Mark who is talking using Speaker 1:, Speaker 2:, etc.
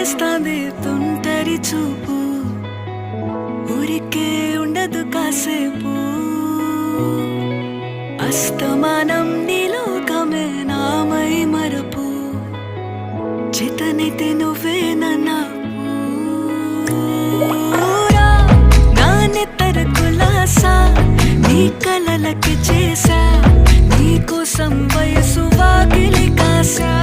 Speaker 1: చేస్తాంది తుంటరి చూపు ఊరికే ఉండదు కాసేపు అస్తమానం నీలోకమే నామై మరపు చేతనైతే నువ్వే నన్నా నానెత్తర కులాసా నీ కలలకి చేసా నీ కోసం వయసు వాకిలి కాసా